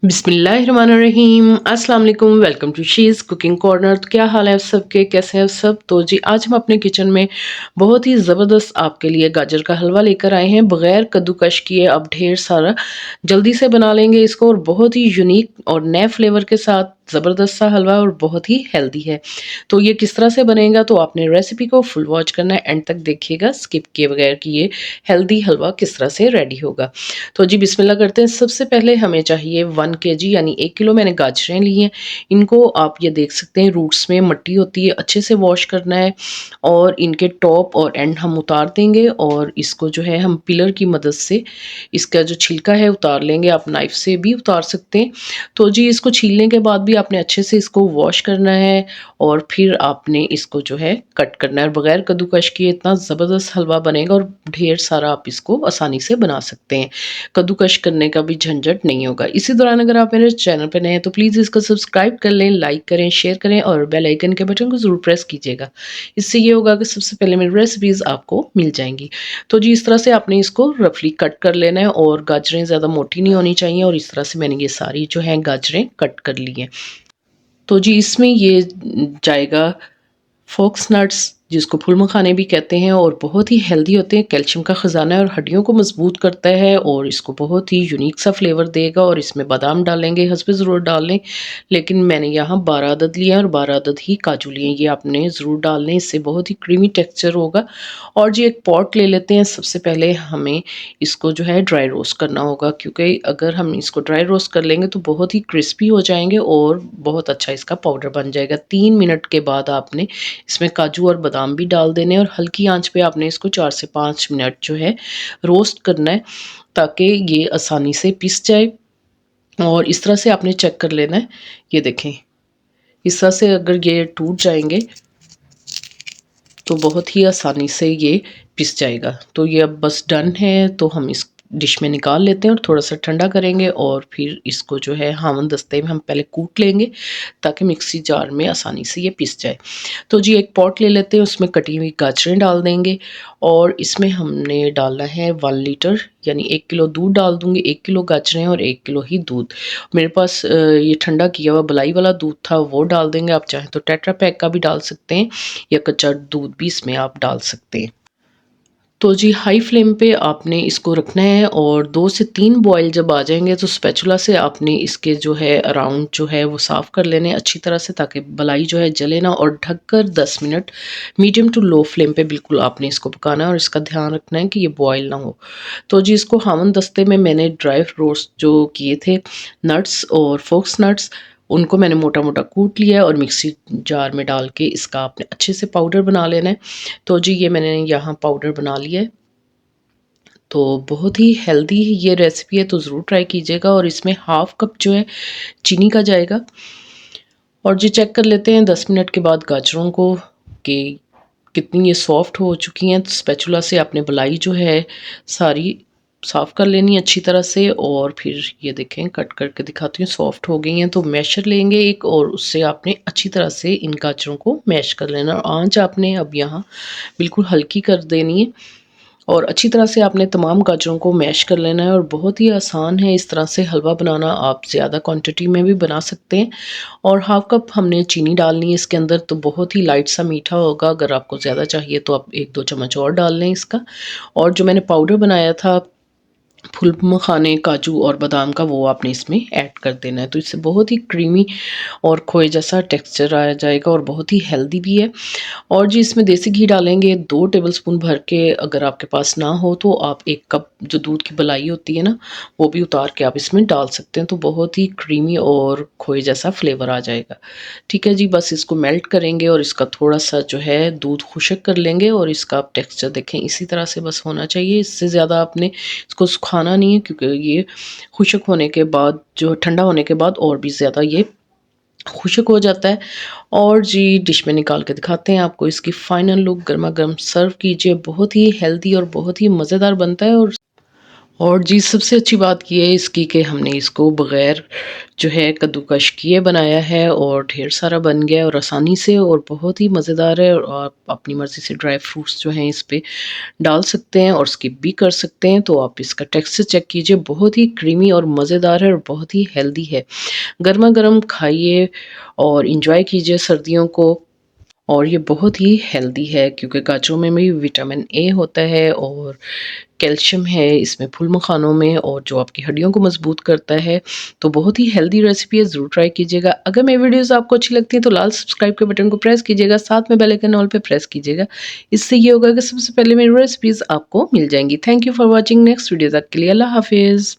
बिस्मिल्लाहिर्रहमानिर्रहीम अस्सलाम वालेकुम। Welcome to she's cooking corner. तो क्या हाल है आप सबके, कैसे हैं आप सब। तो जी आज हम अपने किचन में बहुत ही ज़बरदस्त आपके लिए गाजर का हलवा लेकर आए हैं, बग़ैर कद्दूकश किए। आप ढेर सारा जल्दी से बना लेंगे इसको, और बहुत ही यूनिक और नए फ्लेवर के साथ ज़बरदस्त सा हलवा, और बहुत ही हेल्दी है। तो ये किस तरह से बनेगा, तो आपने रेसिपी को फुल वॉच करना है, एंड तक देखिएगा स्किप किए बगैर कि ये हेल्दी हलवा किस तरह से रेडी होगा। तो जी बिस्मिल्लाह करते हैं। सबसे पहले हमें चाहिए 1 केजी यानी 1 किलो मैंने गाजरें ली हैं। इनको आप ये देख सकते हैं रूट्स में मट्टी होती है, अच्छे से वॉश करना है, और इनके टॉप और एंड हम उतार देंगे, और इसको जो है हम पिलर की मदद से इसका जो छिलका है उतार लेंगे। आप नाइफ से भी उतार सकते हैं। तो जी इसको छीलने के बाद भी आपने अच्छे से इसको वॉश करना है, और फिर आपने इसको जो है कट करना है। और बगैर कद्दूकश किए इतना ज़बरदस्त हलवा बनेगा, और ढेर सारा आप इसको आसानी से बना सकते हैं। कद्दूकश करने का भी झंझट नहीं होगा। इसी दौरान अगर आप मेरे चैनल पे नए हैं तो प्लीज़ इसको सब्सक्राइब कर लें, लाइक करें, शेयर करें, और बेल आइकन के बटन को ज़रूर प्रेस कीजिएगा। इससे ये होगा कि सबसे पहले मेरी रेसिपीज़ आपको मिल जाएँगी। तो जी इस तरह से आपने इसको रफली कट कर लेना है, और गाजरें ज़्यादा मोटी नहीं होनी चाहिए, और इस तरह से मैंने ये सारी जो हैं गाजरें कट कर ली हैं। तो जी इसमें ये जाएगा फोक्स नट्स, जिसको फूल मखाने भी कहते हैं, और बहुत ही हेल्दी होते हैं। कैल्शियम का ख़जाना है और हड्डियों को मजबूत करता है, और इसको बहुत ही यूनिक सा फ्लेवर देगा। और इसमें बादाम डालेंगे, हस्बे ज़रूर डाल लें, लेकिन मैंने यहाँ 12 अदद लिए हैं, और 12 अदद ही काजू लिए हैं। ये आपने ज़रूर डालने, इससे बहुत ही क्रीमी टेक्सचर होगा। और जी एक पॉट ले लेते हैं। सबसे पहले हमें इसको जो है ड्राई रोस्ट करना होगा, क्योंकि अगर हम इसको ड्राई रोस्ट कर लेंगे तो बहुत ही क्रिस्पी हो जाएंगे, और बहुत अच्छा इसका पाउडर बन जाएगा। 3 मिनट के बाद आपने इसमें काजू और बादाम भी डाल देने, और हल्की आंच पे आपने इसको 4 से 5 मिनट जो है रोस्ट करना है, ताकि ये आसानी से पिस जाए। और इस तरह से आपने चेक कर लेना है। ये देखें, इस तरह से अगर ये टूट जाएंगे तो बहुत ही आसानी से ये पिस जाएगा। तो ये अब बस डन है। तो हम इस डिश में निकाल लेते हैं, और थोड़ा सा ठंडा करेंगे, और फिर इसको जो है हावन दस्ते में हम पहले कूट लेंगे, ताकि मिक्सी जार में आसानी से ये पिस जाए। तो जी एक पॉट ले लेते हैं, उसमें कटी हुई गाजरें डाल देंगे, और इसमें हमने डालना है 1 लीटर यानी 1 किलो दूध डाल दूँगी। 1 किलो गाजरें और 1 किलो ही दूध। मेरे पास ये ठंडा किया हुआ बलाई वाला दूध था, वो डाल देंगे। आप चाहें तो टेट्रा पैक का भी डाल सकते हैं, या कच्चा दूध भी इसमें आप डाल सकते हैं। तो जी हाई फ्लेम पे आपने इसको रखना है, और 2 से 3 बॉयल जब आ जाएँगे तो स्पैचुला से आपने इसके जो है अराउंड जो है वो साफ़ कर लेने अच्छी तरह से, ताकि बलाई जो है जले ना। और ढककर 10 minute medium to low flame पे बिल्कुल आपने इसको पकाना है, और इसका ध्यान रखना है कि ये बॉयल ना हो। तो जी इसको हावन दस्ते में मैंने ड्राई रोस्ट जो किए थे नट्स और फोक्स नट्स, उनको मैंने मोटा-मोटा कूट लिया है, और मिक्सी जार में डाल के इसका आपने अच्छे से पाउडर बना लेना है। तो जी ये मैंने यहाँ पाउडर बना लिया है। तो बहुत ही हेल्दी ये रेसिपी है, तो ज़रूर ट्राई कीजिएगा। और इसमें हाफ़ कप जो है चीनी का जाएगा। और जी चेक कर लेते हैं 10 मिनट के बाद गाजरों को, कि कितनी ये सॉफ्ट हो चुकी हैं। तो स्पैचुला से आपने बलाई जो है सारी साफ़ कर लेनी है अच्छी तरह से। और फिर ये देखें, कट करके दिखाती हूँ, सॉफ्ट हो गई हैं। तो मैशर लेंगे एक, और उससे आपने अच्छी तरह से इन गाजरों को मैश कर लेना। और आँच आपने अब यहाँ बिल्कुल हल्की कर देनी है, और अच्छी तरह से आपने तमाम गाजरों को मैश कर लेना है। और बहुत ही आसान है इस तरह से हलवा बनाना, आप ज़्यादा क्वांटिटी में भी बना सकते हैं। और हाफ़ कप हमने चीनी डालनी है इसके अंदर, तो बहुत ही लाइट सा मीठा होगा। अगर आपको ज़्यादा चाहिए तो आप 1-2 चम्मच और डाल लें इसका। और जो मैंने पाउडर बनाया था फूल मखाने, काजू और बादाम का, वो आपने इसमें ऐड कर देना है। तो इससे बहुत ही क्रीमी और खोए जैसा टेक्सचर आ जाएगा, और बहुत ही हेल्दी भी है। और जी इसमें देसी घी डालेंगे 2 टेबलस्पून भर के। अगर आपके पास ना हो तो आप 1 कप जो दूध की मलाई होती है ना, वो भी उतार के आप इसमें डाल सकते हैं। तो बहुत ही क्रीमी और खोए जैसा फ्लेवर आ जाएगा। ठीक है जी, बस इसको मेल्ट करेंगे, और इसका थोड़ा-सा जो है दूध खुशक कर लेंगे, और इसका आप टेक्सचर देखें, इसी तरह से बस होना चाहिए। इससे ज़्यादा आपने इसको सुखाना नहीं है, क्योंकि ये खुशक होने के बाद, जो ठंडा होने के बाद और भी ज़्यादा ये खुशक हो जाता है। और जी डिश में निकाल के दिखाते हैं आपको इसकी फाइनल लुक। गरमा-गरम सर्व कीजिए। बहुत ही हेल्दी और बहुत ही मज़ेदार बनता है। और जी सबसे अच्छी बात ये है इसकी कि हमने इसको बग़ैर जो है कद्दूकश किए बनाया है और ढेर सारा बन गया है और आसानी से और बहुत ही मज़ेदार है। और आप अपनी मर्ज़ी से ड्राई फ्रूट्स जो हैं इस पे डाल सकते हैं और स्किप भी कर सकते हैं। तो आप इसका टेक्सचर चेक कीजिए, बहुत ही क्रीमी और मज़ेदार है और बहुत ही हेल्दी है। गरमा-गरम खाइए और एन्जॉय कीजिए सर्दियों को। और ये बहुत ही हेल्दी है क्योंकि गाजरों में भी विटामिन ए होता है और कैल्शियम है इसमें फूल मखानों में, और जो आपकी हड्डियों को मजबूत करता है। तो बहुत ही हेल्दी रेसिपी है, ज़रूर ट्राई कीजिएगा। अगर मेरी वीडियोस आपको अच्छी लगती हैं तो लाल सब्सक्राइब के बटन को प्रेस कीजिएगा, साथ में बेल आइकन ऑल पे प्रेस कीजिएगा। इससे ये होगा कि सबसे पहले मेरी रेसिपीज़ आपको मिल जाएंगी। Thank you for watching. Next video तक के लिए अल्लाह हाफिज़।